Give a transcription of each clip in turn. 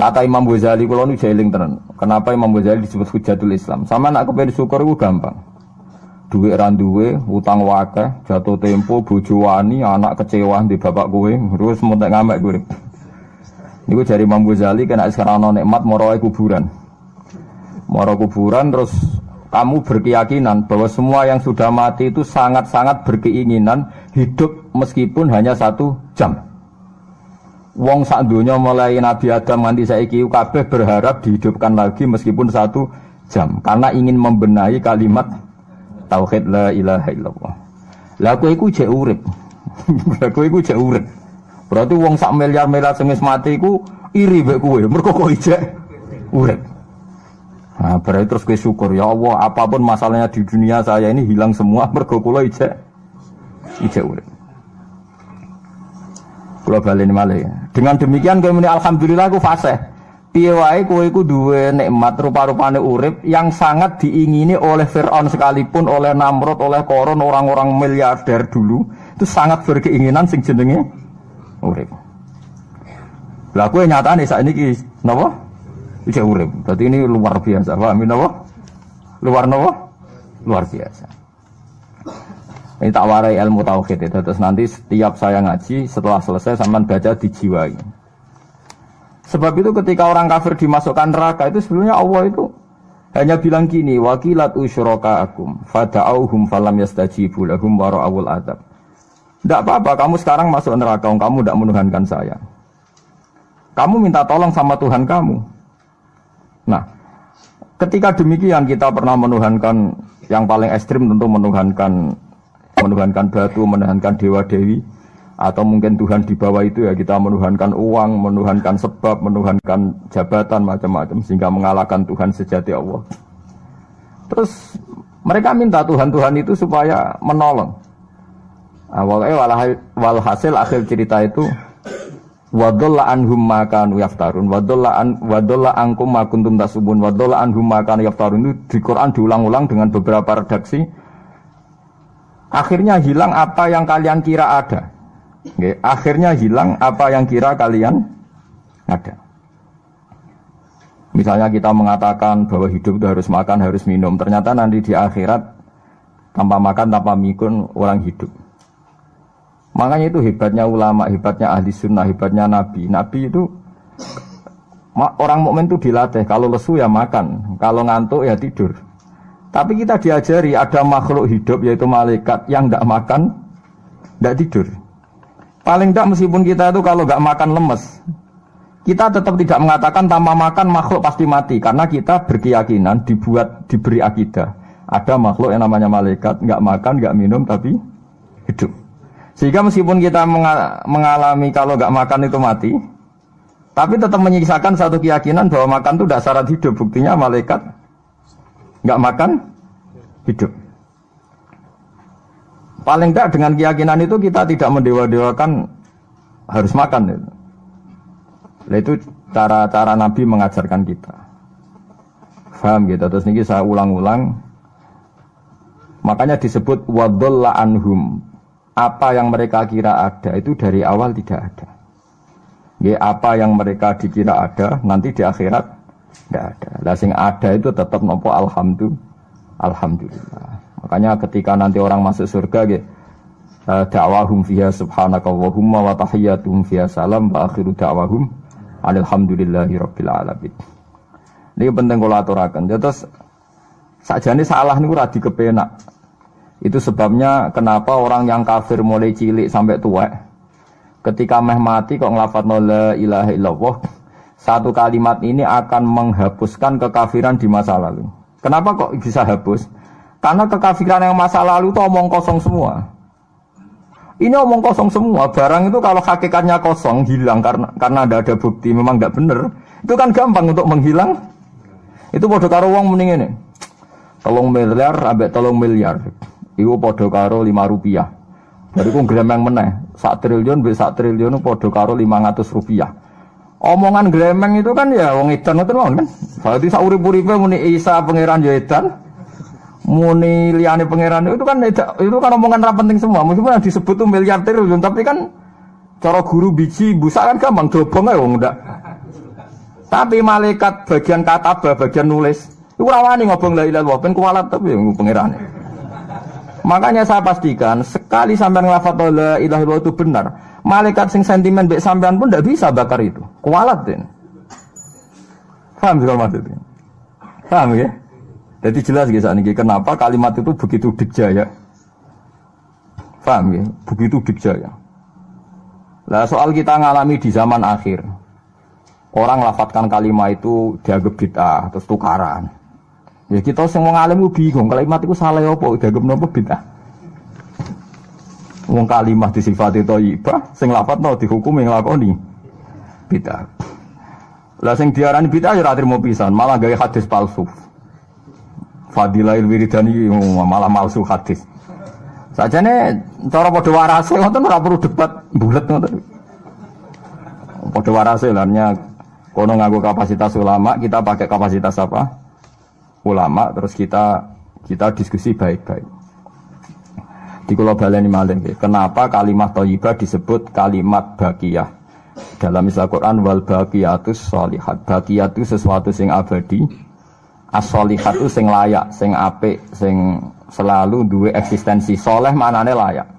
Kata Imam Ghazali kula nu jeling tenan. Kenapa Imam Ghazali disebut Hujatul Islam? Sama nak kepen syukur iku gampang. Duit ra duwe, utang wakeh, jatuh tempo, bojo wani, anak kecewa di bapak kowe, terus mentek ngamek kowe. Niku jari Imam Ghazali kena sekarang ana nikmat moro kuburan. Moro kuburan terus kamu berkeyakinan bahwa semua yang sudah mati itu sangat-sangat berkeinginan hidup meskipun hanya 1 jam. Wong sak donya mulai Nabi Adam nganti saiki kabeh berharap dihidupkan lagi meskipun 1 jam karena ingin membenahi kalimat tauhid la ilaha illallah. Lah kowe iku jek urip. Lah kowe iku jek urip. Berarti wong sak miliar-miliar sing wis mati iku iri mek kowe mergo kok jek urip. Nah, berarti terus kowe syukur ya Allah apapun masalahnya di dunia saya ini hilang semua mergo kula jek urip. Kula baleni malih. Dengan demikian kowe muni alhamdulillah aku fasih. Piye wae kowe iku duwe nikmat rupa-rupane urip yang sangat diingini oleh Firaun sekalipun, oleh Namrud, oleh Qarun, orang-orang miliarder dulu, itu sangat berkeinginan sing jenenge urip. Lah kowe nyatane sakniki napa? Iki urip. Berarti ini luar biasa. Paham napa? Luar biasa. Ini tak warai ilmu tauhid itu. Terus nanti setiap saya ngaji setelah selesai sampean baca dijiwai. Sebab itu ketika orang kafir dimasukkan neraka itu sebenarnya Allah itu hanya bilang gini, wakilat usyrakaakum fada'auhum falam yastajibu lahum wa ra'awul adab. Tidak apa-apa kamu sekarang masuk neraka, kamu tidak menuhankan saya. Kamu minta tolong sama Tuhan kamu. Nah, ketika demikian kita pernah menuhankan yang paling ekstrim tentu menuhankan batu, menuhankan dewa-dewi, atau mungkin Tuhan di bawah itu ya kita menuhankan uang, menuhankan sebab, menuhankan jabatan macam-macam sehingga mengalahkan Tuhan sejati Allah. Terus mereka minta Tuhan-Tuhan itu supaya menolong. Awalnya walhasil akhir cerita itu wadalla anhum ma kanu yaftarun wadalla ankum ma kuntum tasubun wadalla anhum ma kanu yaftarun itu di Quran diulang-ulang dengan beberapa redaksi. Akhirnya hilang apa yang kalian kira ada. Oke, akhirnya hilang apa yang kira kalian ada. Misalnya kita mengatakan bahwa hidup itu harus makan, harus minum. Ternyata nanti di akhirat tanpa makan, tanpa mikun orang hidup. Makanya itu hebatnya ulama, hebatnya ahli sunnah, hebatnya nabi. Nabi itu orang mukmin itu dilatih. Kalau lesu ya makan, kalau ngantuk ya tidur. Tapi kita diajari ada makhluk hidup yaitu malaikat yang tidak makan, tidak tidur. Paling tidak meskipun kita itu kalau tidak makan lemes, kita tetap tidak mengatakan tanpa makan makhluk pasti mati. Karena kita berkeyakinan diberi akidah. Ada makhluk yang namanya malaikat, tidak makan, tidak minum tapi hidup. Sehingga meskipun kita mengalami kalau tidak makan itu mati, tapi tetap menyisakan satu keyakinan bahwa makan itu tidak syarat hidup. Buktinya malaikat nggak makan, hidup. Paling tidak dengan keyakinan itu kita tidak mendewa-dewakan harus makan. Itu cara-cara Nabi mengajarkan kita. Paham gitu. Terus ini saya ulang-ulang. Makanya disebut wadalla anhum. Apa yang mereka kira ada itu dari awal tidak ada. Ya, apa yang mereka dikira ada nanti di akhirat tidak ada. Lah sing ada itu tetap nopo alhamdulillah. Makanya ketika nanti orang masuk surga gitu, da'wahum fiha subhanakallahumma wa tahiyyatuhum fiha salam wa akhiru da'wahum alhamdulillahi rabbil alamin. Ini penting kula aturaken. Terus sakjane salah niku ora dikepenak. Itu sebabnya kenapa orang yang kafir mulai cilik sampai tua ketika meh mati kok nglafadzna la ilaha illallah, satu kalimat ini akan menghapuskan kekafiran di masa lalu. Kenapa kok bisa hapus? Karena kekafiran yang masa lalu itu omong kosong semua. Ini omong kosong semua. Barang itu kalau hakikatnya kosong, hilang karena ada bukti, memang tidak benar. Itu kan gampang untuk menghilang. Itu podo karo wong mending ini. 3 miliar ambek 3 miliar. Iku podo karo 5 rupiah. Bariku gremeng meneh. 1 triliun ambek 1 triliun podo karo 500 rupiah. Omongan gremeng itu kan ya wong edan ngoten mawon kan. Berarti sak urip-uripe muni Isa pangeran ya edan. Muni liyane pangeran itu kan omongan ra penting semua. Meskipun disebut tuh miliar triliun tapi kan cara guru biji busa kan gampang dobong ae wong ndak. Tapi malaikat bagian katabah, bagian nulis, itu rawani ngobong la ilaha illallah, ben kualat tapi pengirannya. Makanya saya pastikan sekali sampean nglafadz la ilaha illallah itu benar, malaikat sing sentimen mbek sampean pun tidak bisa bakar itu. Kualat den. Paham juga maksudnya? Paham ya? Jadi jelas guys ini kenapa kalimat itu begitu dikjaya. Paham ya? Begitu dikjaya. Lah soal kita ngalami di zaman akhir. Orang lafadzkan kalimat itu dianggap bid'ah terus tukaran. Ya kita semua ngalim bingung kalimat itu salah apa dianggap napa bid'ah. Wong kalimat disifati thayyibah sing lafadzno dihukumi nglakoni bid'ah. Lah sing diarani bid'ah ya ora trimo pisan, malah gawe hadis palsu. Fadilail wiridani malah palsu hadis. Sajane cara padha warase ngoten ora perlu debat bulet ngoten. Padha warase larnya kono nganggo kapasitas ulama, kita pakai kapasitas apa? Ulama, terus kita diskusi baik-baik. Di kula baleni malih nggih, kenapa kalimat thayyibah disebut kalimat baqiyah? Dalam istilah Quran wal baqiyatus sholihat. Baqiyah itu sesuatu sing abadi. As-sholihat itu sing layak, sing apik, sing selalu duwe eksistensi. Soleh maknane layak.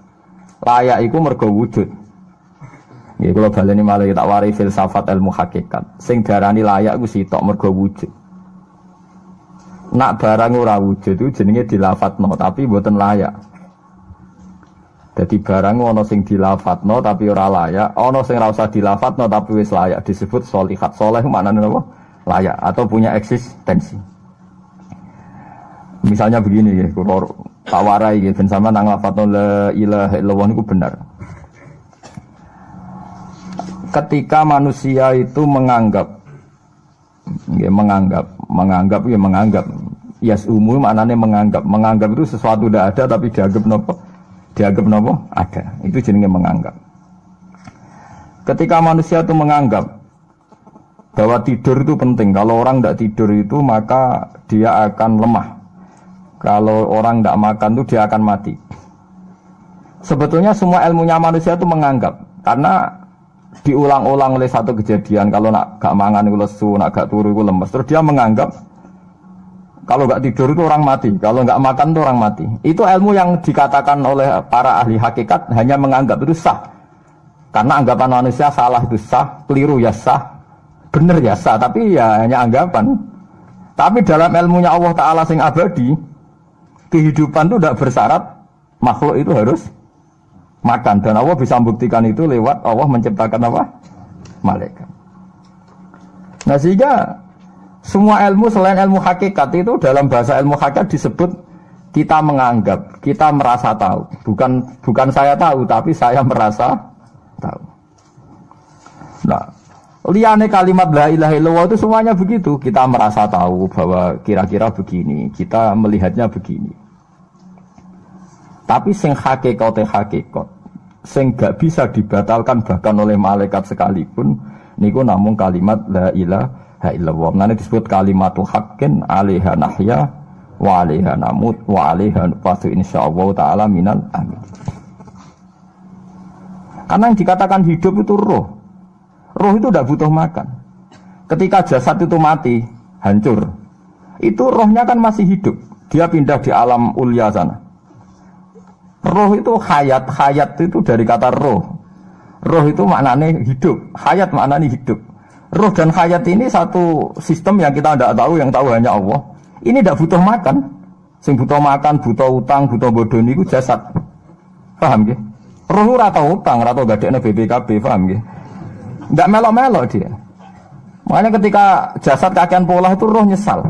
Layak iku mergo wujud. Ya kula baleni malih tak wari filsafat ilmu hakikat. Sing darani layak iku sitok mergo wujud. Nak barang ora wujud itu jenenge dilafadzno tapi mboten layak. Jadi barang ana sing dilafadzno tapi ora layak, ana sing ora usah dilafadzno tapi wis layak disebut sholihat. Saleh maknane apa? Layak atau punya eksistensi. Misalnya begini ya, kula tak warai nggih ben sampeyan nang lafadzno la ilaha illallah niku benar. Ketika manusia itu menganggap yasumu maknanya menganggap itu sesuatu tidak ada tapi dianggap nopo ada, itu jenenge menganggap. Ketika manusia itu menganggap bahwa tidur itu penting, kalau orang tidak tidur itu maka dia akan lemah, kalau orang tidak makan itu dia akan mati. Sebetulnya semua ilmunya manusia itu menganggap, karena diulang-ulang oleh satu kejadian, kalau nak gak mangan itu lesu, nak gak turu itu lemes, terus dia menganggap kalau gak tidur itu orang mati, kalau gak makan itu orang mati. Itu ilmu yang dikatakan oleh para ahli hakikat hanya menganggap itu sah, karena anggapan manusia salah itu sah, keliru ya sah, benar ya sah, tapi ya hanya anggapan. Tapi dalam ilmunya Allah Ta'ala sing abadi, kehidupan itu tidak bersyarat makhluk itu harus makan, dan Allah bisa membuktikan itu lewat Allah menciptakan apa? Malaikat. Nah sehingga semua ilmu selain ilmu hakikat itu dalam bahasa ilmu hakikat disebut kita menganggap, kita merasa tahu. Bukan saya tahu, tapi saya merasa tahu. Nah, liane kalimat la ilaha illallah itu semuanya begitu. Kita merasa tahu bahwa kira-kira begini, kita melihatnya begini. Tapi sing hakikat, sing gak bisa dibatalkan bahkan oleh malaikat sekalipun, niku namun kalimat la ilaha illallah. Nanti disebut kalimatu haqqin 'alaiha nahya wa 'alaiha namut wa 'alaiha nufatu insyaallah taala minal amin. Karena yang dikatakan hidup itu roh. Roh itu tidak butuh makan. Ketika jasad itu mati, hancur, itu rohnya kan masih hidup. Dia pindah di alam ulya sana. Roh itu hayat, hayat itu dari kata roh. Roh itu maknanya hidup, hayat maknanya hidup. Roh dan hayat ini satu sistem yang kita tidak tahu, yang tahu hanya Allah. Ini tidak butuh makan. Sing butuh makan, butuh utang, butuh bodoh niku jasad. Paham nggih? Roh ora tau utang, ora tau gadekne BPKB, paham nggih? Enggak melok-melok dia. Makanya ketika jasad kakean pola itu roh nyesal.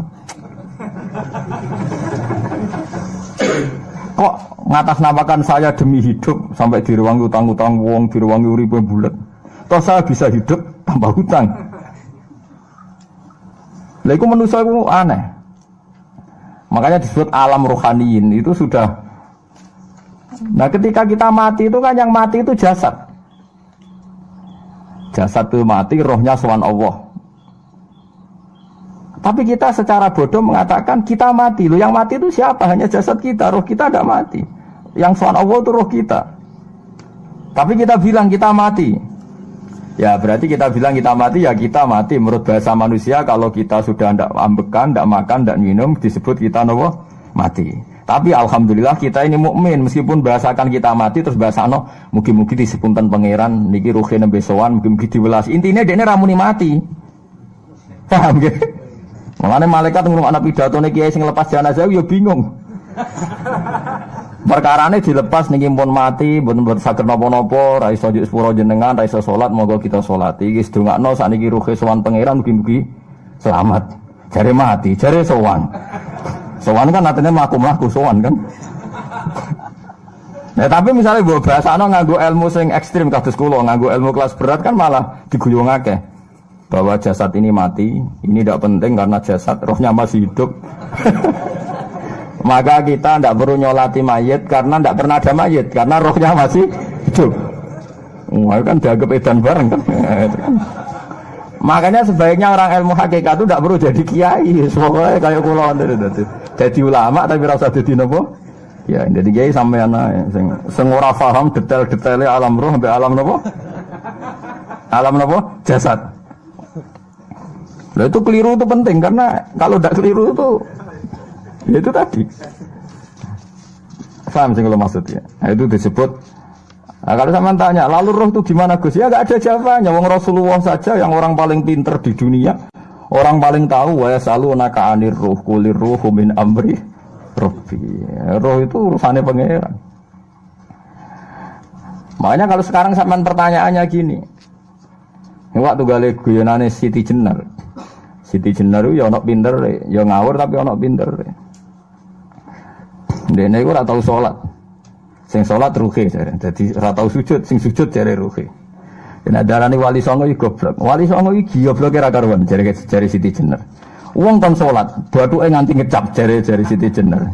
Kok ngatasnamakan saya demi hidup sampai diruangi utang-utang wong, diruangi uripe bulet. Toh saya bisa hidup tanpa hutang. Lah iku manusia iku aneh. Makanya disebut alam rohaniin itu sudah. Nah, ketika kita mati itu kan yang mati itu jasad. Jasad itu mati, rohnya sowan Allah. Tapi kita secara bodoh mengatakan kita mati. Loh, yang mati itu siapa? Hanya jasad kita, roh kita tidak mati. Yang sowan Allah itu roh kita. Tapi kita bilang kita mati. Ya berarti kita bilang kita mati ya kita mati. Menurut bahasa manusia kalau kita sudah tidak ambekan, tidak makan, tidak minum disebut kita nopo mati. Tapi alhamdulillah kita ini mukmin meskipun bahasakan kita mati terus bahasano mugi-mugi disepunten pangeran niki ruhe nembe sowan mugi-mugi diwelas. Intine dekne ramuni mati. Paham nggih? Mulane malaikat ngrungokno pidatone kiai sing lepas jenazah yo bingung. Perkarane dilepas niki pun mati, mboten saged napa-napa, ra iso njuk sepuro jenengan, ra iso salat, monggo kita salati. Iki sedongakno sakniki ruhe sowan pangeran mugi-mugi selamat. Jare mati, jare sowan. Sowan kan artinya mlaku-mlaku sowan kan. Nah, tapi misalnya mbok bahasano nganggo ilmu sing ekstrim kados kula, nganggo ilmu kelas berat kan malah diguyungake bahwa jasad ini mati, ini tidak penting karena jasad rohnya masih hidup. Maka kita tidak perlu nyolati mayit karena tidak pernah ada mayit karena rohnya masih hidup. Wah kan dianggap edan bareng kan. Makanya sebaiknya orang ilmu hakikat itu tidak perlu jadi kiai. Semoga kayak kula jadi ulama tapi rasa jadi nopo. Ya jadi kiai sampean ae sing ora paham detail-detailnya alam roh sampai alam nopo? Alam nopo? Jasad. Nah itu keliru itu penting karena kalau tidak keliru itu ya itu tadi. Paham sih kalau maksudnya. Nah, itu disebut. Nah, kalau sama tanya, lalu roh itu gimana Gus? Ya nggak ada jawabannya. Wong Rasulullah saja yang orang paling pinter di dunia, orang paling tahu. Wa yasalunaka 'anir ruh qulir ruhu min amri rabbi. Roh itu urusannya pangeran. Makanya kalau sekarang sampean pertanyaannya gini. Waktu gale guyonane Siti Jenar. Siti Jenar itu ya ono pinter, ya ngawur tapi ono pinter. Dene iku ora tau salat. Sing salat ruhe jare. Dadi ora tau sujud, sing sujud jare ruhe. Yen darani wali songo iki goblok. Wali songo iki gobloke ra karuan jare Siti Jenar. Wong kon salat, bathuke nganti ngecap jare Siti Jenar.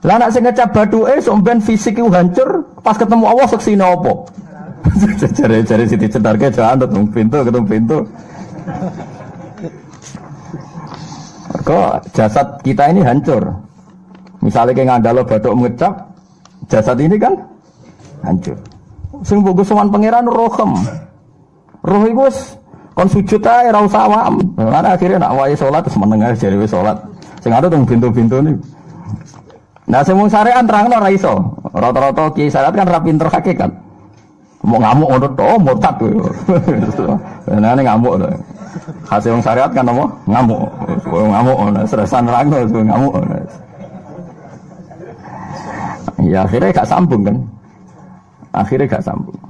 Lah nek sing ngecap bathuke sampean fisik iku hancur, pas ketemu Allah seksine apa? Jare Siti Jenar ke jalan ketemu pintu. Kok jasad kita ini hancur. Misalnya kayak ngandalo batuk ngecap, jasad ini kan hancur. Sing mbok sowan pangeran rohem. Roh iku wis kon sujud ae ora usah awam. Lan akhire nak wae salat terus meneng ae jare wis salat. Sing ada teng pintu-pintu niku. Nah sing mung syariat terangno ora iso. Rata-rata kiai syariat kan ra pinter hakikat. Mau ngamuk ngono to, murtad kowe. Nah ngamuk to. Hasil wong syariat kan apa? Ngamuk. Ngamuk ana stresan rangno ngamuk. Ya akhirnya gak sambung kan. Akhirnya gak sambung.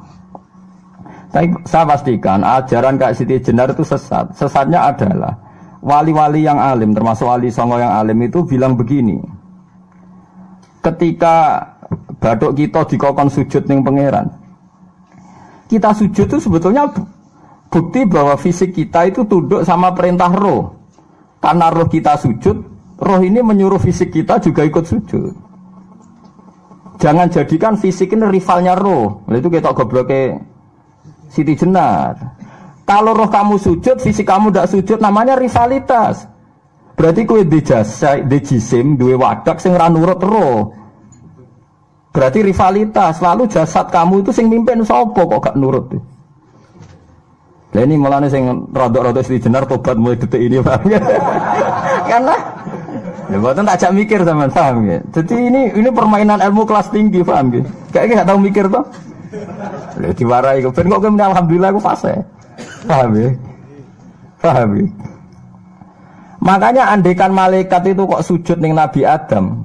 Tapi saya pastikan ajaran Kak Siti Jenar itu sesat. Sesatnya adalah wali-wali yang alim, termasuk wali songo yang alim itu bilang begini. Ketika bathuk kita dikokon sujud ning pangeran, kita sujud itu sebetulnya bukti bahwa fisik kita itu tunduk sama perintah roh. Karena roh kita sujud, roh ini menyuruh fisik kita juga ikut sujud. Jangan jadikan fisik ini rivalnya roh. Itu kita gobloknya Siti Jenar. Kalau roh kamu sujud, fisik kamu tidak sujud, namanya rivalitas. Berarti kowe di jisim, duwe wadak sing ra nurut roh. Berarti rivalitas. Lalu jasad kamu itu sing mimpin sapa kok gak nurut. Lah ini mulane sing rada-rada Siti Jenar tobat mulai detik ini, Pak. Karena ya buatan tak ajak mikir sama paham ya. Jadi ini permainan ilmu kelas tinggi paham ya. Kayaknya gak tahu mikir toh. Lah diwarai kok ben kok alhamdulillah aku fase. Paham ya? Paham ya? Makanya andekan malaikat itu kok sujud ning Nabi Adam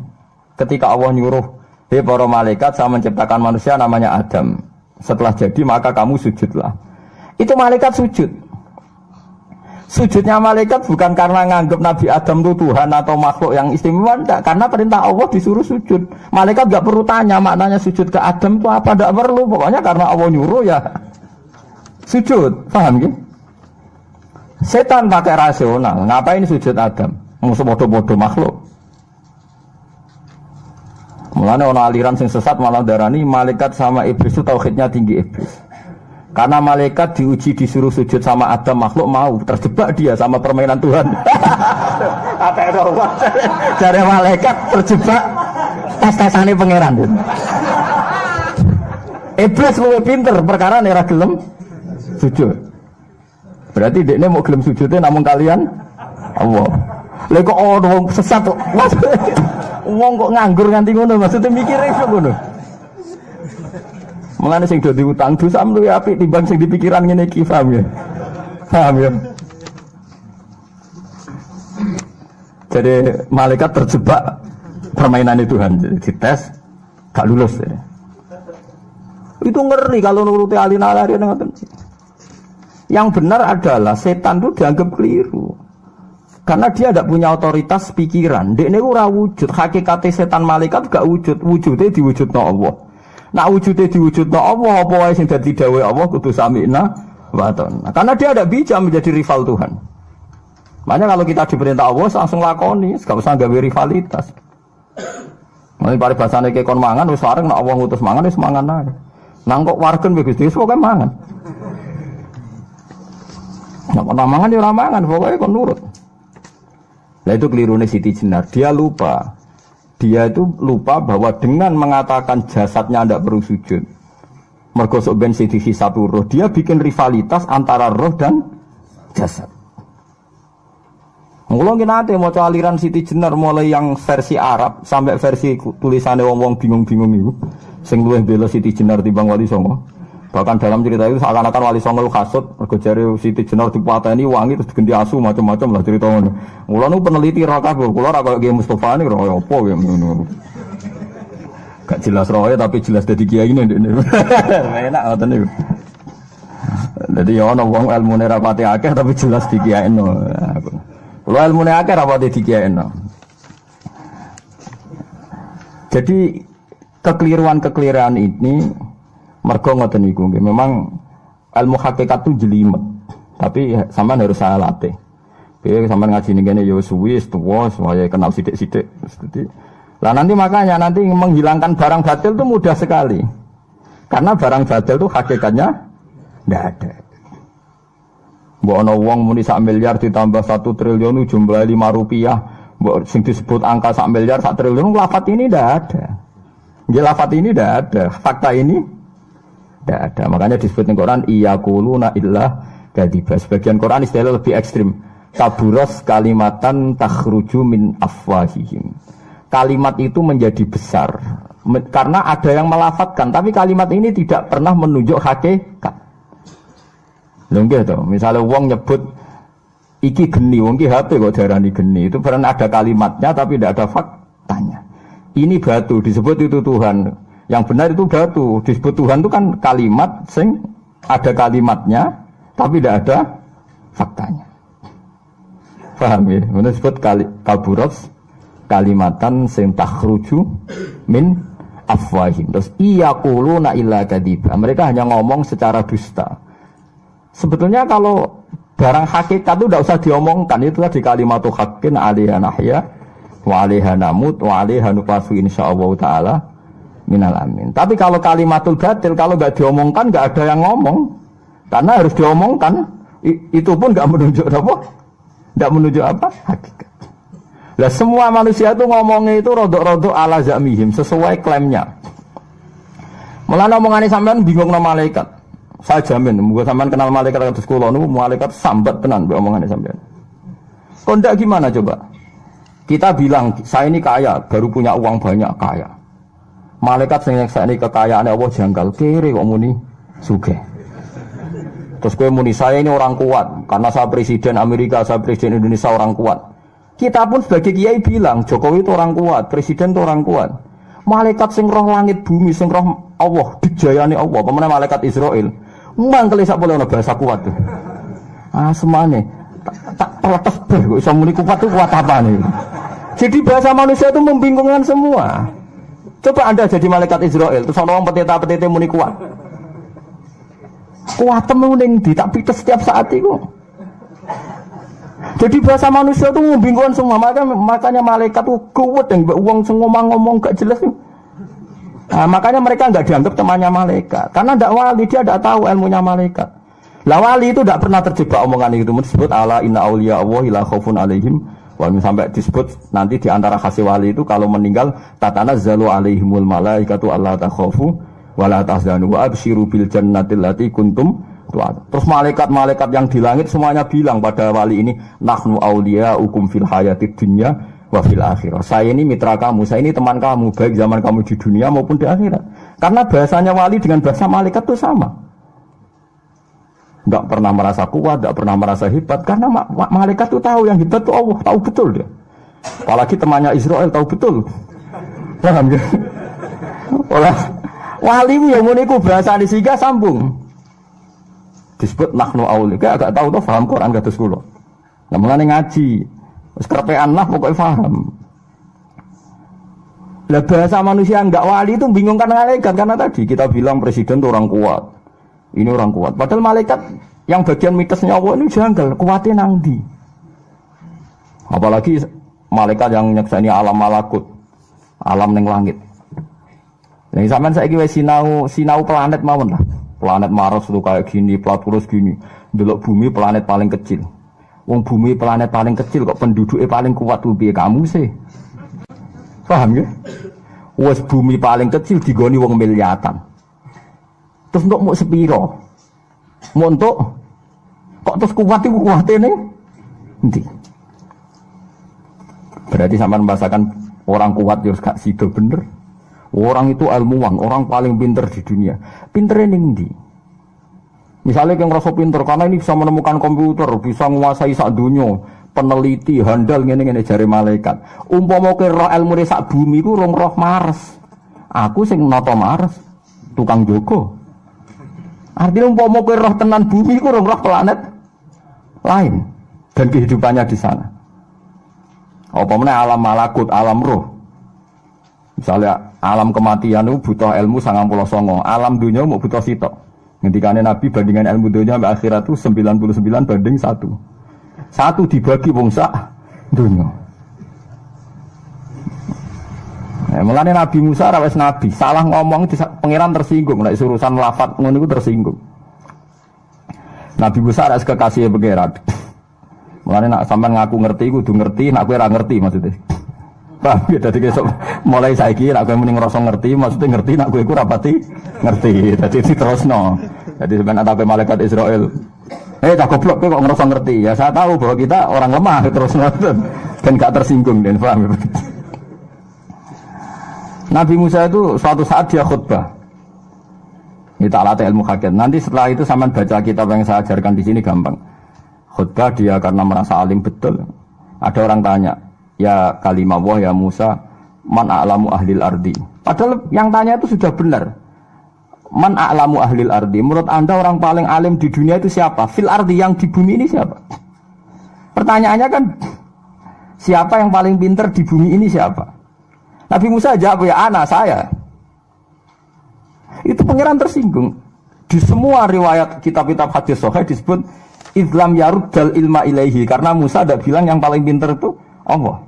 ketika Allah nyuruh, "Hei para malaikat, saya menciptakan manusia namanya Adam. Setelah jadi maka kamu sujudlah." Itu malaikat sujud. Sujudnya malaikat bukan karena nganggap Nabi Adam itu Tuhan atau makhluk yang istimewa, enggak. Karena perintah Allah disuruh sujud. Malaikat enggak perlu tanya maknanya sujud ke Adam itu apa, enggak perlu. Pokoknya karena Allah nyuruh ya sujud. Paham ya? Setan pakai rasional. Ngapain sujud Adam? Musuh bodoh-bodoh makhluk. Mulanya orang aliran sing sesat malah darani malaikat sama iblis itu tauhidnya tinggi iblis. Karena malaikat diuji disuruh sujud sama Adam, makhluk mau, terjebak dia sama permainan Tuhan. Apa itu? Dari malaikat terjebak tes-tesane pangeran. Iblis luwih pinter perkara nek ra gelem sujud. Berarti dekne mau gelem sujudnya namun kalian Allah. Lha kok wong sesat kok. Wong kok nganggur nganti ngono maksudnya mikire iso ngono. Mulane sing do diutang dosa luwih apik timbang sing dipikiran ngene iki, paham ya? Paham ya? Jadi malaikat terjebak permainan Tuhan, jadi dites gak lulus ya. Itu ngeri kalau nuruti alin-alin ngoten. Yang benar adalah setan itu dianggap keliru. Karena dia tidak punya otoritas pikiran. Dia ini ora wujud. Hakikatnya setan malaikat gak wujud. Wujudnya diwujudno Allah. Nah wujudnya diwujudno Allah. Apa wae sing dadi dawuh Allah kudu sami'na wa ata'na. Karena dia tidak bisa menjadi rival Tuhan. Makanya kalau kita diperintah Allah langsung lakoni, gak usah gawe rivalitas. Mulai paribasane ke kon mangan wis sareng nek Allah ngutus mangan wis mangan ae. Nang kok wargen wis Gusti pokoke mangan. Nek ora mangan ya ora mangan, pokoke kon nurut. Nah itu kelirune Siti Jenar. Dia itu lupa bahwa dengan mengatakan jasadnya tidak perlu sujud, mergo sok ben sing dihisab roh, dia bikin rivalitas antara roh dan jasad. Mula nate maca aliran Siti Jenar mulai yang versi Arab sampai versi tulisane wong-wong bingung-bingung iku. Sing luwih bela Siti Jenar timbang Wali Songo. Bahkan dalam cerita itu seakan-akan Wali Songo kasut mergo jare Siti Jenar dipateni wangi terus diganti asu macam-macam lah cerita ngono. Mula nu peneliti ra kabeh, kula ra koyo Kiai Mustofa niku ora apa ya ngono. Gak jelas roe tapi jelas dadi kiai ini. Enak ngoten niku. Dadi ya ana wong ilmune ra pati akeh tapi jelas dikiyaino. Kula ilmune akeh ra pati dikiyaino. Jadi kekeliruan-kekeliruan ini mergo ngoten niku nggih. Memang ilmu hakikat itu jelimet. Tapi sampean harus saya latih. Piye sampean ngaji ning kene ya suwi tuwa supaya kenal sithik-sithik. Lah nanti makanya menghilangkan barang batil itu mudah sekali. Karena barang batil itu hakikatnya ndak ada. Mbok ana wong muni 1 miliar ditambah 1 triliun jumlah 5 rupiah, mbok sing disebut angka 1 miliar 1 triliun lafaz ini ndak ada. Nggih lafaz ini ndak ada, fakta ini ndak ada. Makanya disebut ning Quran iyaquluna illa kadzib. Sebagian Quran istilah lebih ekstrim. Kaburas kalimatan takhruju min afwahihim. Kalimat itu menjadi besar karena ada yang melafatkan, tapi kalimat ini tidak pernah menunjuk hakikat. Lho nggih to, misale wong nyebut iki geni, wong iki HP kok diarani geni, itu pernah ada kalimatnya tapi tidak ada faktanya. Ini batu disebut itu Tuhan. Yang benar itu batu, disebut Tuhan itu kan kalimat sing ada kalimatnya tapi tidak ada faktanya. Paham ya? Ini disebut kaburas kalimatan sing takhruju min afwahim. Terus iyaquluna illa kadziba. Mereka hanya ngomong secara dusta. Sebetulnya kalau barang hakikat itu tidak usah diomongkan. Itu tadi kalimatu haqqin 'alaiha nahya wa 'alaiha namut wa 'alaiha nufasu insyaallah taala minal amin. Tapi kalau kalimatul batil kalau enggak diomongkan enggak ada yang ngomong. Karena harus diomongkan. Itu pun enggak menunjuk apa? Enggak menunjuk apa? Hakikat. Lah semua manusia itu ngomongnya itu rodok-rodok ala zamihim sesuai klaimnya. Mulane omongane sampean bingung nama malaikat. Saya jamin, muga sampean kenal malaikat kados kula niku malaikat sambat tenan mbek omongane sampean. Kok ndak gimana coba? Kita bilang saya ini kaya, baru punya uang banyak kaya. Malaikat sing nyekseni kekayaane Allah janggal kere kok muni sugih. Terus kowe muni saya ini orang kuat karena saya presiden Amerika, saya presiden Indonesia orang kuat. Kita pun sebagai kiai bilang Jokowi itu orang kuat, presiden itu orang kuat. Malaikat sing roh langit bumi, sing roh Allah, dijayani Allah, pemene malaikat Israel. Mangkel sak boleh ana bahasa kuat tuh. Ah semane tak protes ber kok iso muni kuat itu kuat apa nih? Jadi bahasa manusia itu membingungkan semua. Coba Anda jadi malaikat Israel, terus ana wong peteta-petete muni kuat. Kuat temuning di tak pites setiap saat itu. Jadi bahasa manusia itu membingungkan semua. Makanya malaikat itu kuat yang uang ngomong gak jelas. Nah, makanya mereka nggak dianggap temannya malaikat. Karena tidak wali, dia tidak tahu ilmunya malaikat. Lah wali itu tidak pernah terjebak omongan itu. Disebut ala inna auliya Allahi la khaufun alaihim. Walaupun sampai disebut nanti di antara khasih wali itu kalau meninggal tatanazzalu alaihimul malaikatu alla takhafu wa la tahzanu wa absyiru bil jannati allati kuntum Terus malaikat-malaikat yang di langit semuanya bilang pada wali ini, nahnu auliyaukum fil hayatid dunya wa fil akhirah. Saya ini mitra kamu, saya ini teman kamu, baik zaman kamu di dunia maupun di akhirat. Karena bahasanya wali dengan bahasa malaikat itu sama. Enggak pernah merasa kuat, enggak pernah merasa hebat, karena malaikat itu tahu yang hebat itu Allah, tahu betul dia. Apalagi temannya Israel tahu betul. Paham ya? Olah wali yang ngono bahasa disiga sambung. Disebut nahnu aulika, agak tahu tuh paham Quran kados kula. Lah mulane ngaji, wis kerepean lah pokoknya paham. Lah bahasa manusia enggak wali itu bingungkan malaikat karena tadi kita bilang presiden itu orang kuat. Ini orang kuat. Padahal malaikat yang bagian mitosnya Allah ini janggal, kuatnya nang ndi. Apalagi malaikat yang nyekseni alam malakut, alam ning langit. Nek sampean saiki wis sinau planet mawon lah. Planet Mars itu kayak gini, Platurus gini. Delok bumi planet paling kecil. Wong bumi planet paling kecil kok penduduknya paling kuat tuh piye kamu sih? Paham ya? Wes bumi paling kecil digoni wong miliatan. Terus untuk mau sepiro? Mau untuk kok terus kuat itu kuatnya nanti. Berarti sampean membahasakan orang kuat harus gak sido bener. Orang itu ilmuwan, orang paling pinter di dunia. Pinternya ning ndi? Misalnya yang ngerasa pinter karena ini bisa menemukan komputer, bisa menguasai sak dunia, peneliti, handal ngene-ngene jare malaikat. Umpama ke roh ilmu sak bumi ku rong roh Mars. Aku sing nata Mars, tukang jogo. Artinya umpama ke roh tenan bumi ku rong roh planet lain dan kehidupannya di sana. Apa meneh alam malakut, alam roh. Misalnya alam kematian itu butuh ilmu 99, alam dunia mau butuh sitok. Ngendikane Nabi bandingan ilmu dunia sampai akhirat itu 99 banding 1. 1 dibagi wong sak dunia. Mulane Nabi Musa ra wis nabi, salah ngomong pangeran tersinggung, nek urusan lafaz ngono iku tersinggung. Nabi Musa ra kekasih pangeran. Mulane nak sampean ngaku ngerti kudu ngerti, nak kowe ra ngerti maksudnya. Paham ya, dadi besok mulai saiki nek kowe muni ngrasa ngerti, maksudnya ngerti nek kowe iku ra pati ngerti. Dadi diterusno. Jadi sampean atape malaikat Israel. Tak goblok kowe kok ngrasa ngerti. Ya saya tahu bahwa kita orang lemah terus dan gak tersinggung dan paham. Nabi Musa itu suatu saat dia khutbah. Ini ta'ala ilmu hakikat. Nanti setelah itu sampean baca kitab yang saya ajarkan di sini gampang. Khutbah dia karena merasa alim betul. Ada orang tanya, ya kalimah Allah ya Musa, man a'lamu ahlil ardi. Padahal yang tanya itu sudah benar. Man a'lamu ahlil ardi. Menurut Anda orang paling alim di dunia itu siapa? Fil ardi, yang di bumi ini siapa? Pertanyaannya kan, siapa yang paling pintar di bumi ini siapa? Nabi Musa jawab, ya anak saya. Itu pangeran tersinggung. Di semua riwayat kitab-kitab hadis sahih disebut Islam yaruddal ilma ilaihi, karena Musa tidak bilang yang paling pintar itu Allah.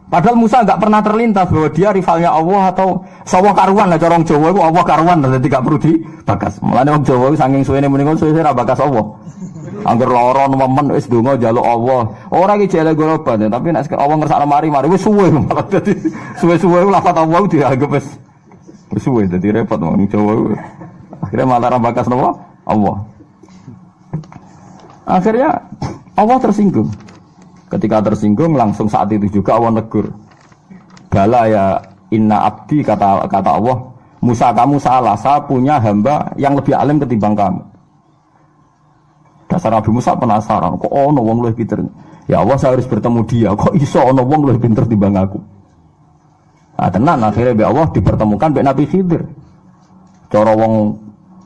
Padahal Musa enggak pernah terlintas bahwa dia rivalnya Allah atau sawah karuan lah, orang Jawa itu Allah karuan, jadi tidak perlu dibakas. Mulane wong Jawa saking suwene muni ngono suwe ra bakas Allah. Angger lara nemen wis donga njaluk Allah. Ora iki jele goroban, tapi nek Allah ngersakno mari wis suwe malah dadi suwe-suwe lafaz Allah dianggap wis suwe dadi repot wong Jawa. Akhirnya malah ra bakas Allah. Akhirnya Allah tersinggung. Ketika tersinggung langsung saat itu juga Allah negur. Bala ya inna abdi kata Allah, Musa kamu salah, saya punya hamba yang lebih alim ketimbang kamu. Dasar Nabi Musa penasaran, kok ono wong luwih pinter. Ya Allah saya harus bertemu dia, kok iso ono wong luwih pinter timbang aku. Nah tenan akhirnya be Allah dipertemukan be Nabi Khidir. Cara wong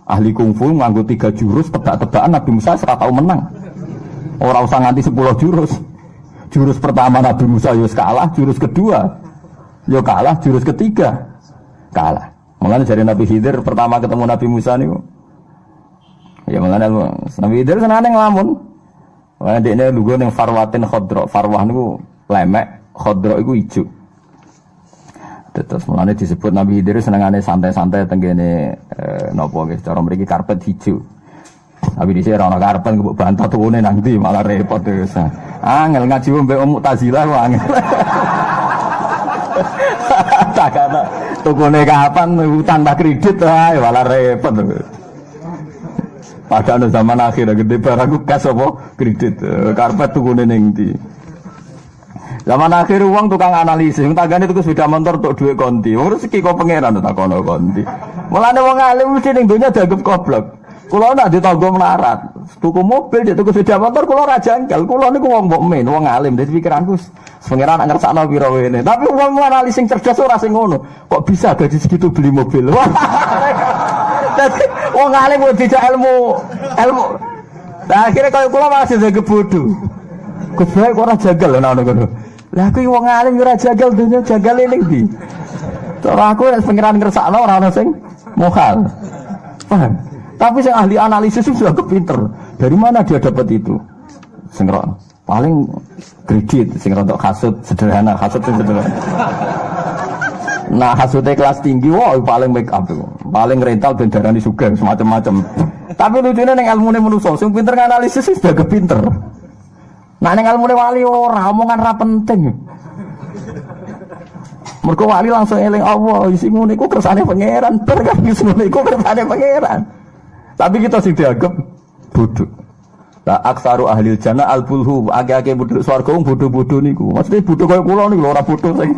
ahli kungfu nganggo 3 jurus tebak-tebakan Nabi Musa ora tau menang. Ora usah nganti 10 jurus. Jurus pertama Nabi Musa yo kalah, jurus kedua yo kalah, jurus ketiga kalah. Mulane dari Nabi Khidir pertama ketemu Nabi Musa niku. Ya mulane Nabi Khidir senane nglamun. Wah dekne lugu ning farwatin khadra. Farwah niku lemek, khadra iku ijo. Terus mulane disebut Nabi Khidir senengane santai-santai teng kene napa nggih cara mriki karpet hijau. Tapi dhisik ora ana karepen mbok bantah tuwune nang ndi malah repot terus. Angel ngaji mbek Mu'tazilah kok angel. Tak kata tukune kapan utang tak kredit ae malah repot. Padahal zaman akhir gede barangku kas apa kredit karpet tukune ning ndi. Zaman akhir uang tukang analisis, tanggane tuku sepeda motor untuk duit konti. Wong rezeki kok pangeran tak kono konti. Mulane wong alim mesti ning donya dianggap goblok. Kula nak ditanggo melarat, tuku mobil, tuku sepeda motor kula ora janggal. Kula niku wong mukmin, wong alim. Dadi pikiranku pangeran nak ngersakno pira wene. Tapi wong analis sing cerdas ora sing ngono. Kok bisa gaji segitu beli mobil? Dadi wong alim kok dijak ilmu. Nah, akhirnya kalau kula masih jaga bodoh. Kebaik kok ora jagal ana ngono. Lah aku wong alim ora jagal dunya, jagal ning ndi? Cara aku nek pengiran ngersakno ora ono sing mokal. Paham? Tapi sing ahli analisis itu sudah kepinter. Dari mana dia dapat itu? Sing paling kredit, sing rontok kasut sederhana. Nah, kasutnya kelas tinggi, wah paling make up itu. Paling rental ben darani sugih semacam-macam. Tapi lucunya ning ilmune manusa, sing pinter nganalisis sudah kepinter. Nah ning ilmune wali ora omongan ra penting. Mergo wali langsung eling Allah, isi ngene iku kersane pangeran, bar kan isi ngene iku kersane pangeran. Tapi kita sing dianggap bodoh. Lah aksaru ahli jannah al-bulhu, akeh-akeh bodoh swarga wong bodoh-bodoh niku. Maksudnya bodoh kaya kula niku ora bodoh sing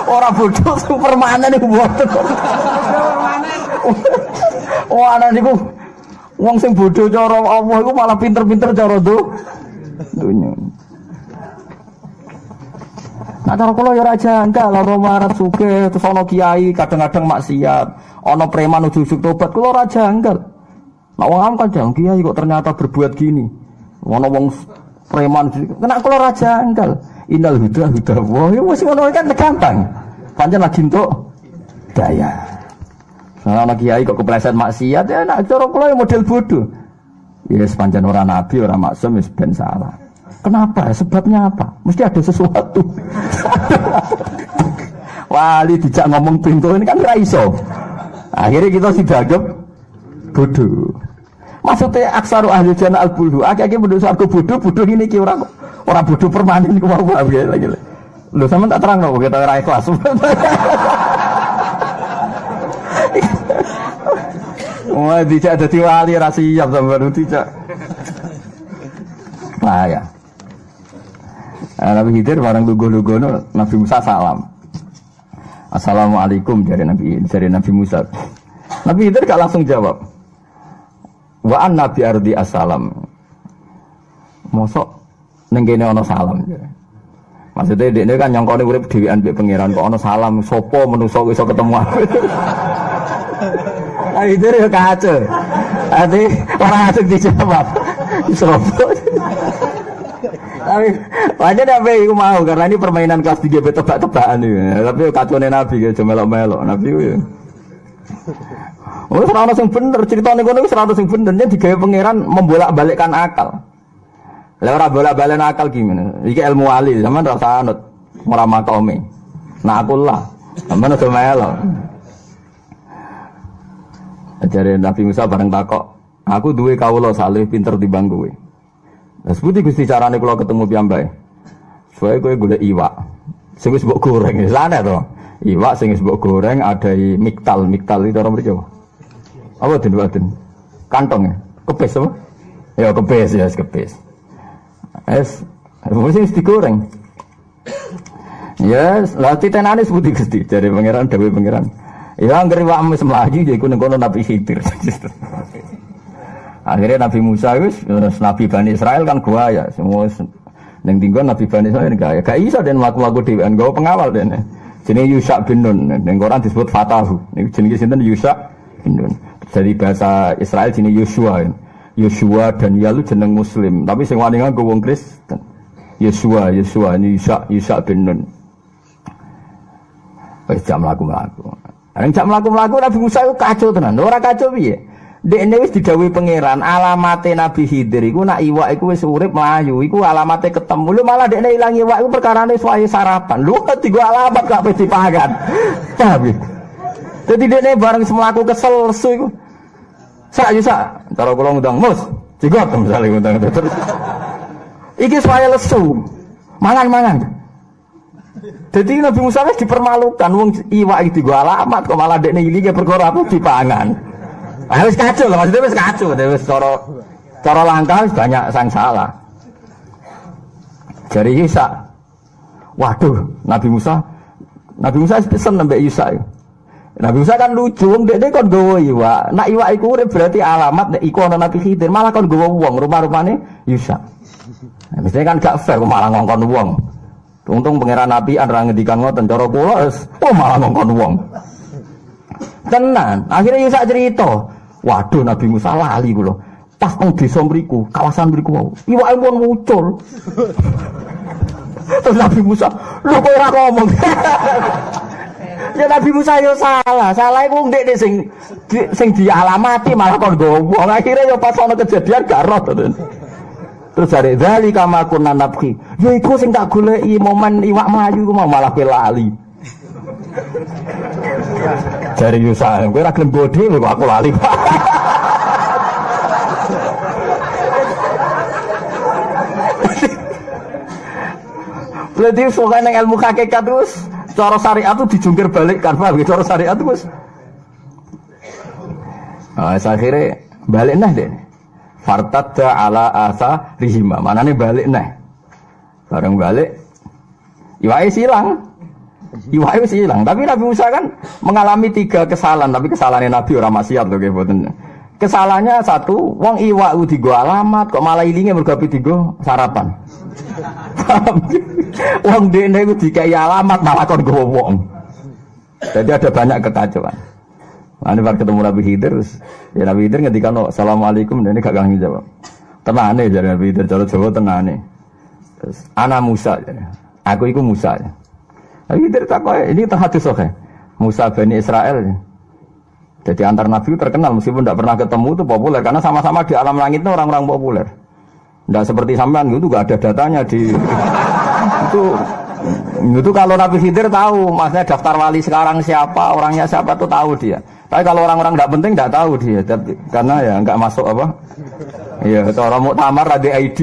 ora bodoh sing permanen niku bodoh. Oh ana niku wong sing bodoh cara Allah iku malah pinter-pinter cara dunya. Nah cara kula ya ora janggal, ora marat sugih terus ana kiai kadang-kadang maksiat, ana preman ujug-ujug tobat kula ora janggal. Nah wong am kan jang kiai kok ternyata berbuat gini. Ana wong preman kena kula ora janggal. Innal huda wah ya wis ngono kan gampang. Pancen lagi entuk daya. Nah ana kiai kok kepleset maksiat ya nek cara kula ya model bodoh. Ya pancen ora nabi, ora maksum wis ben salah. Kenapa? Sebabnya apa? Mesti ada sesuatu. Wali dijak ngomong pintu ini kan ra iso. Akhirnya kita dianggap bodoh. Maksudnya aksaru ahli jannah al-bulhu. Akeh-akeh bodoh sarko bodoh ini ki ora bodoh permanen iku wae lagi. Lho sampean tak terangno kita ora ikhlas. Wah, dijak dadi wali ra siap sampean dijak. Nah ya. Nabi Khidir barang lugu-lugono Nabi Musa salam. Assalamualaikum dari Nabi Musa. Nabi Khidir gak langsung jawab. Wa an nabi ardi assalam. Mosok ning kene ana salam. Maksudnya dekne kan nyongkone urip dhewean mbek pangeran kok ana salam sapa manusa iso ketemu aku. Nabi Khidir yo kacau. Ati ora asik dijawab. Sopo? Tapi wajar apa iku mau karena ini permainan kelas 3 tebak-tebakan iki. Tapi kacone Nabi ge aja melok-melok. Nabi ku ya. Oh, ora ono sing bener, critane kono wis ora ono sing bener, yen digawe pangeran membolak-balikkan akal. Lah ora bolak-balen akal gimana? Iki ilmu wali, sampean ora usah anut ora makome. Nah aku lah, sampean aja melok. Ajare Nabi Musa bareng takok, aku duwe kawula saleh pinter timbang kowe. Lah seputi Gusti carane kula ketemu piyambake. Soale kowe golek iwak. Sing wis mbok goreng, sana to. Iwak sing wis mbok goreng ada miktal itu orang mriki. Apa den? Kantong ya. Kepes apa? Ya kepes ya, kepes. Wis digoreng. Yes, lah titenane seputi Gusti jare pangeran dawuh pangeran. Ya anggere iwak wis mlayu ya iku ning kono Nabi Khidir. Akhirnya Nabi Musa itu, Nabi Bani Israel kan gua ya, semua yang tinggal Nabi Bani Israel gak iso dan laku-laku dewan, gak pengawal dan jenis Yusha bin Nun, yang orang disebut Fatahu, jenis sinten Yusha bin Nun. Dari bahasa Israel jenis Yosua dan Yalu jeneng Muslim, tapi sing wani nganggo wong Kristen. Yosua ini Yusha bin Nun. Wis jam mlaku-mlaku. Jam mlaku-mlaku Nabi Musa itu kacau tenan, ora kacau piye? Dekne wis didhawuhi pangeran, alamate Nabi Khidir iku nak iwak iku wis urip mlayu, iku alamate ketemu. Lho malah dekne ilang iwak iku perkarane suwahe sarapan. Lho digo alamat gak pesti dipangan. Tapi dadi dekne bareng semlaku kesel lesu iku. Sak yo sak, cara kula ngundang Mus, jigot misale ngundang terus. Iki suwahe lesu. Mangan. Dadi Nabi Musa wis dipermalukan wong iwak iki digo alamat kok malah dekne ilinge perkara apa dipangan. Wis kacau lah, maksudnya wis kacau, wis cara langkah wis banyak sang salah. Jari Yusa, waduh, Nabi Musa pesen nambah Yusa. Nabi Musa kan lucu, dia kon gawa iwak. Nak iwak iku urip berarti alamat nek iku ana Nabi Khidir, malah kon gawa wong, rupa-rupane Yusa. Nah, mestinya kan gak fair malah ngongkon wong. Untung pangeran Nabi ora ngendikan ngoten cara kula malah ngongkon wong. Tenan, akhirnya Yusa cerita, waduh Nabi Musa lali kula. Pas nang desa mriku, kawasan mriku wau. Iwake pun muncul. Terus Nabi Musa, lho kok ora ngomong. Ya Nabi Musa yo salah iku ndek sing dialamati malah kon gowo. Akhire yo pas ana kejadian gak roh to. Terus jare dzali kama kunna nabki. Ya iku sing tak goleki momen iwak mlayu iku malah kowe lali. Jare Yusa, kowe ora gelem bodhe kok aku lali. Berarti soalnya ilmu hakikat terus cara syariat itu dijungkir balikkan, paham? Cara syariat itu terus. Nah, akhirnya balik nah deh. Fartadda ala asa rihima. Mana nih balik nah? Bareng balik, iwai silang. Tapi Nabi Musa kan mengalami 3 kesalahan. Tapi kesalahannya Nabi orang maksiat loh, kayak kesalahannya satu, wong iwak digo alamat, kok malah ilinge mergo digo sarapan. Wong dene iku dikai alamat malah kon gowo wong. Jadi ada banyak kekacauan. Ane bar ketemu Nabi Khidir, ya Nabi Khidir ngendikano assalamualaikum dan ini gak gangi jawab. Tenane jare Nabi Khidir cara Jawa tenane. Terus ana Musa jare. Aku iku Musa. Nabi Khidir takoke ini hadis sahih. Musa Bani Israel. Jadi antar Nabi terkenal meskipun tidak pernah ketemu itu populer karena sama-sama di alam langit itu orang-orang populer. Tidak seperti sampean itu gak ada datanya di itu kalau Nabi Khidir tahu, maksudnya daftar wali sekarang siapa, orangnya siapa tuh tahu dia. Tapi kalau orang-orang tidak penting tidak tahu dia, karena ya nggak masuk apa. Iya, orang muktamar ada ID.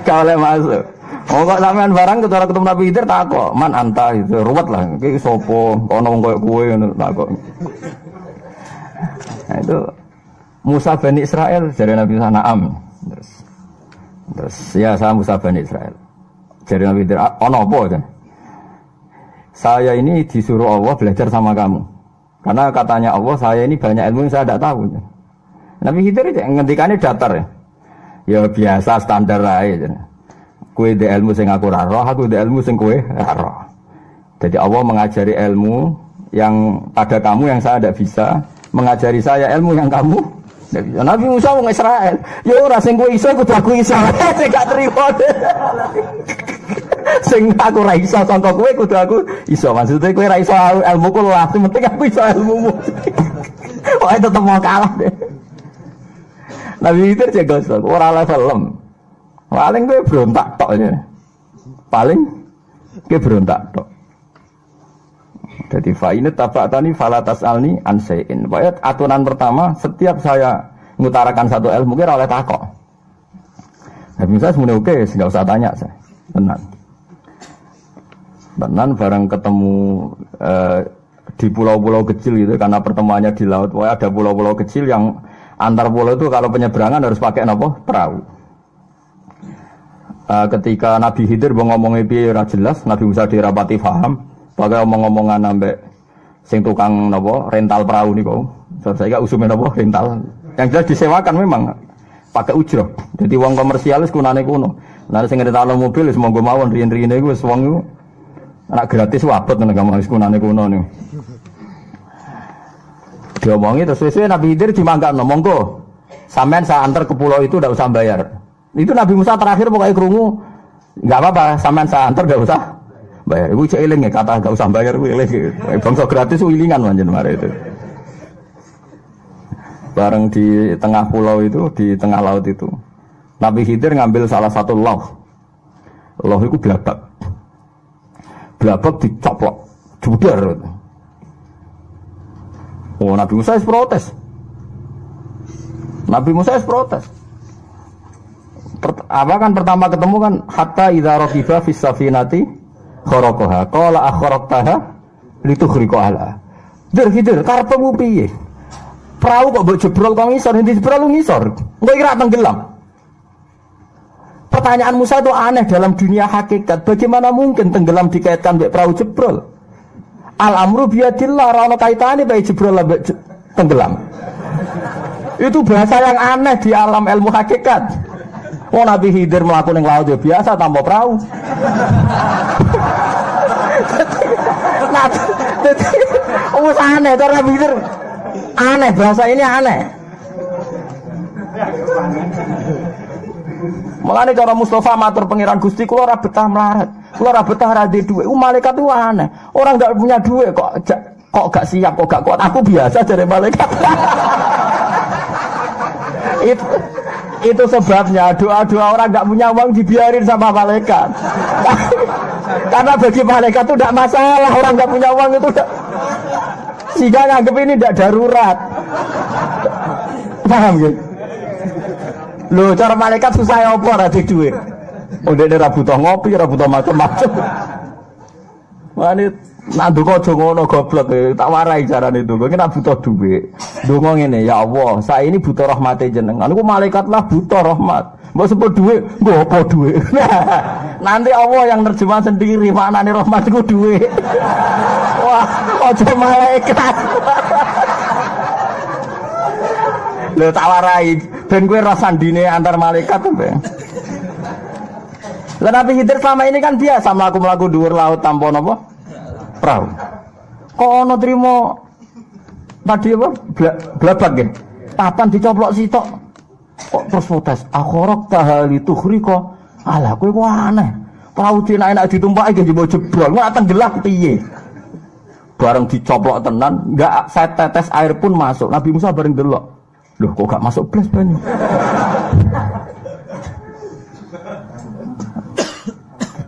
Kalau masuk. Oh kok sampean barang ketemu Nabi Khidir tak kok, man anta itu ruwet lah, iki sopo, ono wong koyo kowe ngono tak kok. Nah itu Musa Bani Israel dari Nabi Sanaam. Terus ya saya Musa Bani Israel. Dari Nabi Khidir, ono apa kan? Saya ini disuruh Allah belajar sama kamu. Karena katanya Allah, saya ini banyak ilmu yang saya tidak tahu. Nabi Khidir ngendikannya datar ya. Ya biasa standar aja. Kue de ilmu sing aku ra roh, aku de ilmu sing kowe ra roh. Jadi Allah mengajari ilmu yang pada kamu yang saya tidak bisa, mengajari saya ilmu yang kamu tidak bisa. Nabi Musa wong Israel, ya ora sing kowe iso kudu aku iso. Sing gak trimo. Sing aku ra iso sangka kowe kudu aku iso. Maksudnya kowe ra iso ilmuku lah, sing penting aku iso ilmumu. Wah tetep mau kalah deh. Nabi itu jaga sok, ora level lem. Paling gue berontak tok aja. Paling gue berontak tok. Jadi fa'inat taba'tani falatas alni ansein. Pokoknya aturan pertama, setiap saya mengutarakan satu ilmu kira oleh takok. Nah, misalnya semuanya oke, nggak usah tanya saya. Benar bareng ketemu di pulau-pulau kecil gitu, karena pertemuannya di laut. Pokoknya ada pulau-pulau kecil yang antar pulau itu kalau penyeberangan harus pakai apa? Perahu. Ketika Nabi Khidir ngomongnya piye ora jelas, Nabi Musa dirapati paham, pakai omong-omongan ambek sing tukang napa rental perahu niku. Saya gak usume napa rental. Yang jelas disewakan memang pakai ujrah. Jadi wong komersial wis kunane kuno. Lah sing rental mobil wis monggo mawon riyen-riyene iku wis wong iku anak gratis wabot nang gampang wis kunane kuno niku. Diomongi terus suwe Nabi Khidir dimanggakno monggo. Sampeyan saya antar ke pulau itu ndak usah bayar. Itu Nabi Musa terakhir pokoknya krungu enggak apa-apa sampean saya antar enggak usah bayar. Iku cek eling ya kata enggak usah bayar kuwi eling. Bangsa gratis wilingan panjen mare itu. Bareng di tengah pulau itu, di tengah laut itu. Nabi Khidir ngambil salah satu lauh. Lauh itu blabak. Blabak dicoplok, judar. Oh, Nabi Musa protes. Nabi Musa protes. Apa kan pertama ketemu kan hatta idza raqiba fis safinati kharaqaha qala akhraqtaha litukhriqa ala. Khidir karepmu piye? Perahu kok mbok jebrol kok ngisor, endi jebrol ngisor. Engko kira tenggelam. Pertanyaan Musa itu aneh dalam dunia hakikat. Bagaimana mungkin tenggelam dikaitkan mbek perahu jebrol? Al-amru biyadillah, ora ono kaitane bae jebrol mbek tenggelam. Itu bahasa yang aneh di alam ilmu hakikat. Oh Nabi Khidir melaku ning laut ya biasa tanpa perahu. Nah, aneh cara Nabi Khidir. Aneh bahasa ini aneh. Mulane cara Mustafa matur pangeran Gusti kula ora betah melarat. Kula ora betah ra duwe dhuwit. Malaikat itu aneh. Orang enggak punya duit kok gak siap kok gak kuat. Aku biasa dari malaikat. Itu sebabnya doa-doa orang nggak punya uang dibiarin sama malaikat. Karena bagi malaikat itu tidak masalah orang nggak punya uang itu. Sehingga nganggep ini tidak darurat. Paham gitu? Loh cara malaikat susah ya apa ada duit. Udah ada butuh ngopi, butuh macam-macam. Wanit nanti kau jongono goblok, tak warai cara itu. Gue kena butuh duit. Dongo ngene, ya Allah, saya ini butuh rahmat jenengan. Aku malaikat lah butuh rahmat. Mau sebut duit, gue apa duit? Nanti Allah yang nerjemah sendiri. Mana nih rahmat gue duit? Wah, ojo malaikat. Lo tak warai. Ben gue rasandine antar malaikat tuh. Lah Nabi Khidir selama ini kan biasa melaku dhuwur laut tanpa napa? Perahu. Kok ono trimo tadi apa? Blabak nggih. Papan dicoplok sitok. Kok terus protes. Akhorok tahali tukhriko. Alah kowe kok aneh. Perahu enak-enak ditumpaki nggih jebol jebol. Kok tenggelam piye? Bareng dicoplok tenan, enggak setetes air pun masuk. Nabi Musa bareng delok. Loh kok gak masuk blas banyu?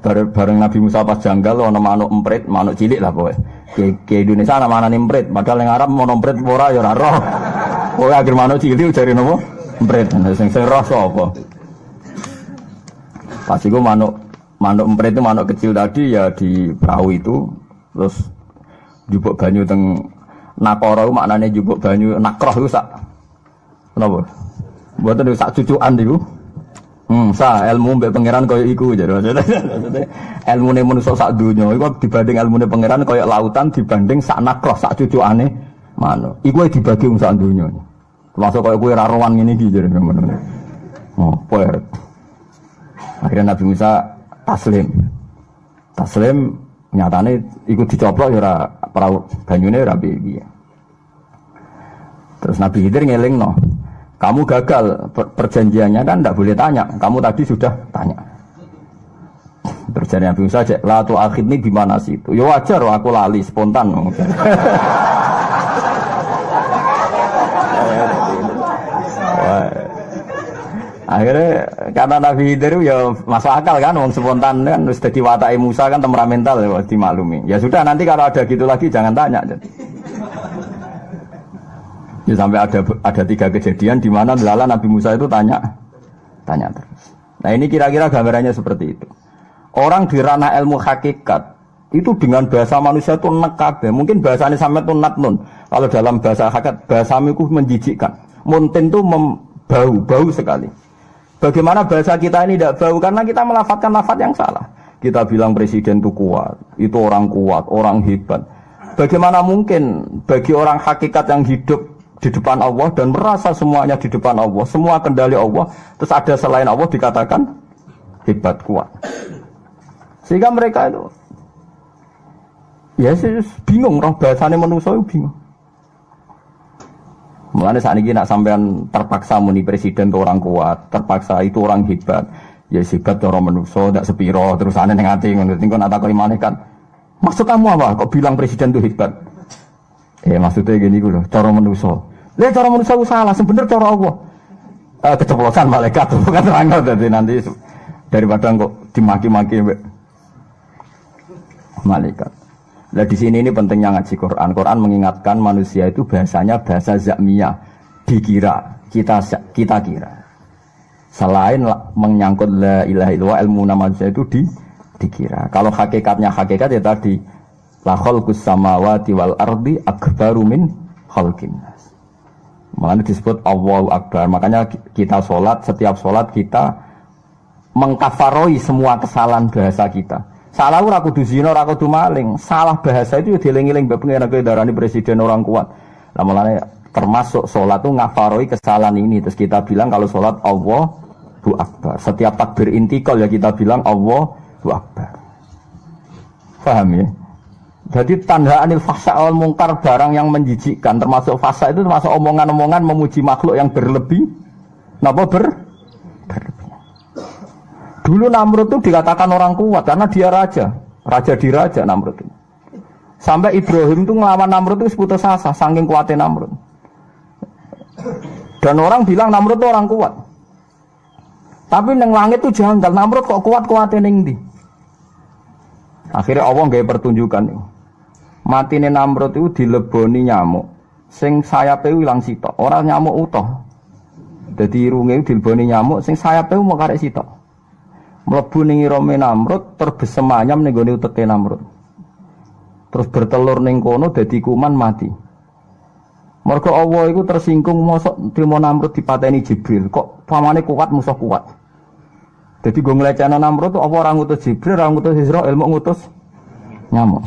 Bareng Nabi Musa pas janggal ana manuk emprit, manuk cilik lah pokoke. Ke Indonesia ana manane emprit, padahal ning Arab ana emprit ora ya ora roh. Pokoke akhir manuk cilik jare napa? Emprit. Sing roh sapa? Pas iku manuk emprit itu manuk kecil tadi ya di perahu itu terus jupuk banyu teng nakara iku maknane jupuk banyu nakroh iku sak napa? Mboten sak cucukan niku. Ilmu mbek pangeran kaya iku jare. Ilmune manusa sak donya iku dibanding ilmune pangeran kaya lautan dibanding sak nakroh sak cucukane manuk. Iku dibagi wong sak donya. Termasuk kaya kowe ra rowan ngene iki jare ngono. Oh, poer. Akhirnya Nabi Musa taslim nyatane iku dicoplok ya ora perahu banyune ora piye. Terus Nabi Khidir ngelingno. Kamu gagal perjanjiannya kan tidak boleh tanya. Kamu tadi sudah tanya. Terjadi Nabi Musa cek la tu akhidni gimana sih itu? Ya wajar aku lali spontan. Akhirnya karena Nabi Khidir ya masuk akal kan, wong spontan kan sudah diwatai Musa kan temperamental ya dimaklumi. Ya sudah nanti kalau ada gitu lagi jangan tanya. Ya sampai ada 3 kejadian di mana lala Nabi Musa itu tanya terus. Nah ini kira-kira gambarannya seperti itu. Orang di ranah ilmu hakikat itu dengan bahasa manusia itu nekab. Mungkin bahasanya sampai itu natnun. Kalau dalam bahasa hakikat bahasa itu menjijikkan. Muntin itu bau sekali. Bagaimana bahasa kita ini tidak bau karena kita melafadzkan lafadz yang salah. Kita bilang presiden itu kuat, itu orang kuat, orang hebat. Bagaimana mungkin bagi orang hakikat yang hidup di depan Allah dan merasa semuanya di depan Allah, semua kendali Allah, terus ada selain Allah dikatakan hebat, kuat. Sehingga mereka itu ya bingung, roh bahasanya manusia itu bingung. Mulanya saat ini nak sampean terpaksa muni presiden itu orang kuat, terpaksa itu orang hebat, ya hebat orang manusia, tidak sepiro, terus aneh yang hati, tinggal nata kali kan. Maksud kamu apa? Kok bilang presiden itu hebat? Maksudnya gini loh, cara manusia. Lihat cara manusia itu salah, sebenarnya cara Allah. Keceplosan malaikat tuh kan terangkat jadi nanti daripada kok dimaki-maki malaikat. Nah di sini ini pentingnya ngaji Quran. Quran mengingatkan manusia itu bahasanya bahasa zakmiyah, dikira, kita kira. Selain menyangkut la ilaha illallah, ilmu manusia itu dikira. Kalau hakikatnya hakikat ya tadi la khalqus samawati wal ardi akbaru min khalqin nas. Makanya disebut Allahu Akbar. Makanya kita sholat, setiap sholat kita mengkafaroi semua kesalahan bahasa kita. Salah ora kudu zina, ora kudu maling. Salah bahasa itu dieling-eling mbek pengen darani presiden orang kuat. Lah mulane termasuk sholat itu ngafaroi kesalahan ini. Terus kita bilang kalau sholat Allahu Akbar. Setiap takbir intikal ya kita bilang Allahu Akbar. Paham ya? Jadi tanda anil fahsya wal mungkar, barang yang menjijikkan, termasuk fahsya itu termasuk omongan-omongan memuji makhluk yang berlebih. Napa berlebih? Dulu Namrud itu dikatakan orang kuat karena dia raja diraja Namrud itu. Sampai Ibrahim itu ngelawan Namrud itu putus asa, saking kuatnya Namrud. Dan orang bilang Namrud itu orang kuat. Tapi neng langit itu janggal, Namrud kok kuat-kuatnya neng di. Akhirnya Allah nggak pertunjukan nih. Matine Namrud itu dileboni nyamuk. Sing sayape ilang sitok, orang nyamuk utuh. Jadi irunge dileboni nyamuk, sing sayape mau karek sitok. Mlebu ning irome Namrud terbesemanyam ning gone uteke Namrud. Terus bertelur ning kono dadi kuman mati. Mergo Allah iku tersinggung mosok trimo Namrud dipateni Jibril. Kok pamane kuat musuh kuat. Jadi go nglecehno Namrud apa ora ngutus Jibril, ora ngutus Israil, mau ngutus nyamuk.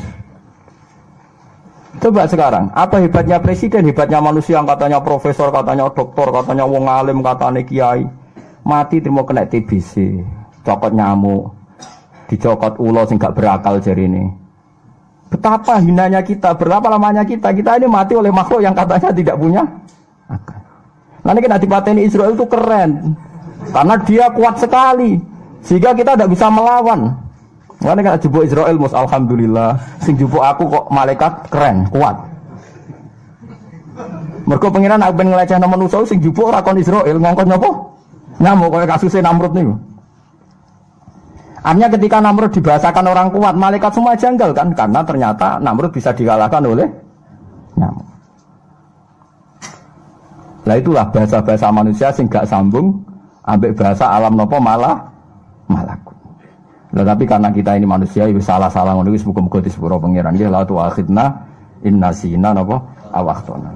Coba sekarang, apa hebatnya presiden, hebatnya manusia yang katanya profesor, katanya doktor, katanya wong alim, katanya kiai. Mati trimo kena TBC. Cokot nyamuk, dicokot ulo sing gak berakal jari ini. Betapa hinanya kita, berapa lamanya kita ini mati oleh makhluk yang katanya tidak punya akal. Nanti kita dipateni Israel itu keren, karena dia kuat sekali, sehingga kita tidak bisa melawan. Nanti kita jupuk Israel, mus alhamdulillah, sing jupuk aku kok malaikat keren, kuat. Mergo pengiran aku ben ngelecehno manusa sing jupuk ora kon Israel, ngongkon napa? Nyamuk kaya kasusnya Namrud niku. Artinya ketika Namrud dibahasakan orang kuat, malaikat semua janggal kan? Karena ternyata Namrud bisa dikalahkan oleh nyamuk. Nah itulah bahasa-bahasa manusia sing gak sambung ambek bahasa alam nopo malah malakut. Nah tapi karena kita ini manusia, itu salah-salah ngono iki muga-muga disepuro pangeran. Nggih la tu akhidna inna sina napa awahtona.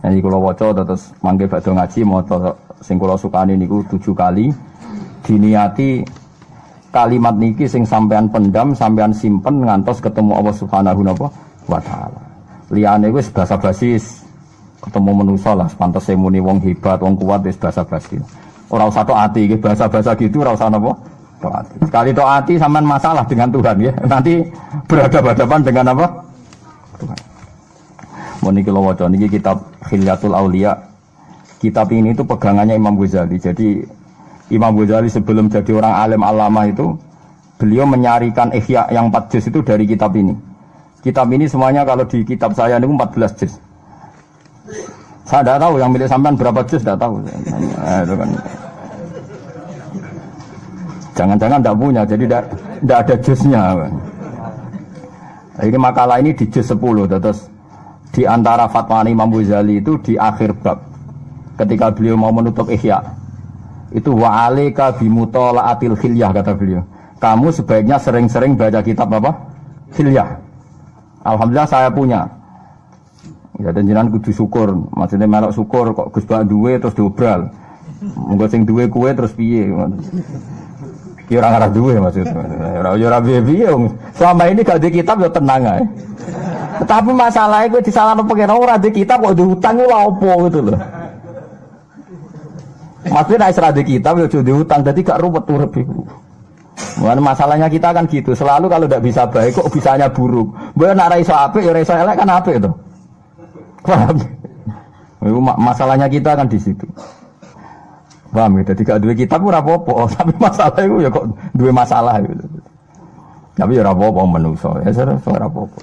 Jadi kula waca terus mangke badhe ngaji maca sing kula sukani niku 7 kali diniati kalimat niki sing sampean pendam, sampean simpen ngantos ketemu Allah Subhanahu wa taala. Liyane wis basa-basi ketemu manusa lah, pantes muni wong hebat, wong kuat wis basa-basi. Ora usah tok ati iki basa-basa gitu ora usah napa? Tok ati. Sekali tok ati sampean masalah dengan Tuhan ya. Nanti berhadapan-hadapan dengan apa? Tuhan. Mun niki lho waca niki kitab Khilyatul Auliya. Kitab ini itu pegangannya Imam Ghazali. Jadi Imam Ghazali sebelum jadi orang alim alama itu, beliau menyarikan Ihya yang 4 juz itu dari kitab ini. Kitab ini semuanya kalau di kitab saya ini 14 juz. Saya tidak tahu yang milik sampean berapa juz, tidak tahu. Itu kan. Jangan-jangan tidak punya, jadi tidak ada juznya. Ini makalah ini di juz 10, terus di antara fatwa Imam Ghazali itu di akhir bab, ketika beliau mau menutup Ihya. Itu wa alika bimutolaatil khilyah kata beliau. Kamu sebaiknya sering-sering baca kitab apa? Khilyah. Alhamdulillah saya punya. Ya dan jenengan kudu syukur. Maksudnya melok syukur kok Gus Bak duwe terus diobral. Monggo sing duwe kuwe terus piye? Ya ora ngarah duwe maksudnya. Ora piye-piye. Selama ini gak di kitab ya tenang ae. Tapi masalahnya kowe disalahno pengen ora di kitab kok diutang lho opo gitu loh. Maksudnya nek di kitab ya diutang, jadi gak ruwet urip iku. Masalahnya kita kan gitu, selalu kalau tidak bisa baik kok bisanya buruk. Mbok nek ora iso apik ya ora iso elek kan apik to. Paham? Masalahnya kita kan di situ. Paham ya? Jadi gak duwe kitab ora apa-apa, tapi masalah itu ya kok duwe masalah gitu. Tapi ya ora apa-apa menungso, ya ora apa-apa.